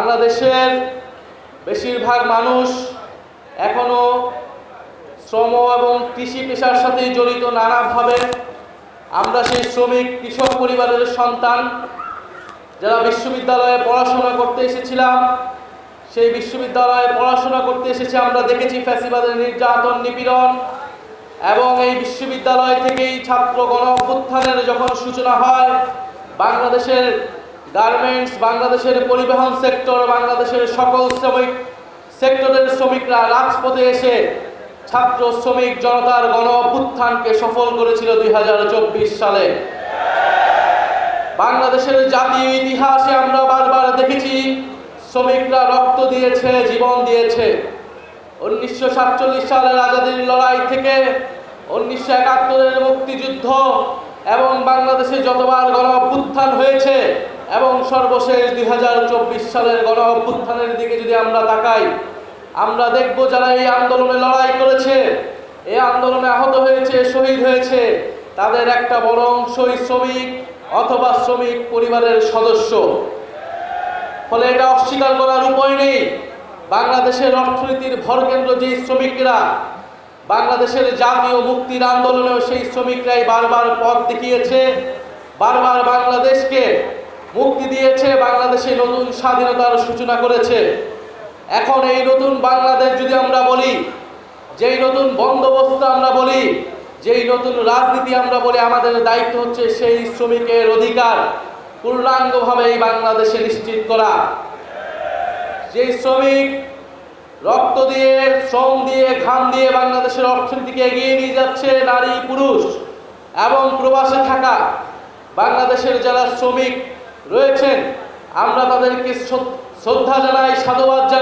বাংলাদেশের বেশিরভাগ মানুষ এখনো শ্রম এবং কৃষি পেশার সাথে জড়িত নানাভাবে। আমরা সেই শ্রমিক কৃষক পরিবারের সন্তান যারা বিশ্ববিদ্যালয়ে পড়াশোনা করতে এসেছিলাম। সেই বিশ্ববিদ্যালয়ে পড়াশোনা করতে এসেছি, আমরা দেখেছি ফ্যাসিবাদের নির্যাতন নিপীড়ন, এবং এই বিশ্ববিদ্যালয় থেকেই ছাত্র গণ অভ্যুত্থানের যখন সূচনা হয়, বাংলাদেশের গার্মেন্টস, বাংলাদেশের পরিবহন সেক্টর, বাংলাদেশের সকল শ্রমিক সেক্টরের শ্রমিকরা রাজপথে এসে ছাত্র শ্রমিক জনতার গণ অভ্যুত্থানকে সফল করেছিল 2024 সালে। বাংলাদেশের জাতীয় ইতিহাসে আমরা বারবার দেখেছি শ্রমিকরা রক্ত দিয়েছে, জীবন দিয়েছে। 1947 সালের আজাদীর লড়াই থেকে 1971-এর মুক্তিযুদ্ধ এবং বাংলাদেশে যতবার গণ অভ্যুত্থান হয়েছে এবং সর্বশেষ 2024 সালের গণ অভ্যুত্থানের দিকে যদি আমরা তাকাই, আমরা দেখব যারা এই আন্দোলনে লড়াই করেছে, এই আন্দোলনে আহত হয়েছে, শহীদ হয়েছে, তাদের একটা বড় অংশই শ্রমিক অথবা শ্রমিক পরিবারের সদস্য। ফলে এটা অস্বীকার করার উপায় নেই। বাংলাদেশের অর্থনীতির ভরকেন্দ্র যেই শ্রমিকরা, বাংলাদেশের জাতীয় মুক্তির আন্দোলনেও সেই শ্রমিকরাই বারবার পথ দেখিয়েছে, বারবার বাংলাদেশকে মুক্তি দিয়েছে, বাংলাদেশে নতুন স্বাধীনতার সূচনা করেছে। এখন এই নতুন বাংলাদেশ যদি আমরা বলি, যেই নতুন বন্দোবস্ত আমরা বলি, যেই নতুন রাজনীতি আমরা বলি, আমাদের দায়িত্ব হচ্ছে সেই শ্রমিকের অধিকার পূর্ণাঙ্গভাবে এই বাংলাদেশে নিশ্চিত করা। যেই শ্রমিক রক্ত দিয়ে, শ্রম দিয়ে, ঘাম দিয়ে বাংলাদেশের অর্থনীতিকে এগিয়ে নিয়ে যাচ্ছে, নারী পুরুষ এবং প্রবাসে থাকা বাংলাদেশের যারা শ্রমিক রয়েছেন, আমরা তাদেরকে শ্রদ্ধা জানাই, সাধুবাদ জানাই।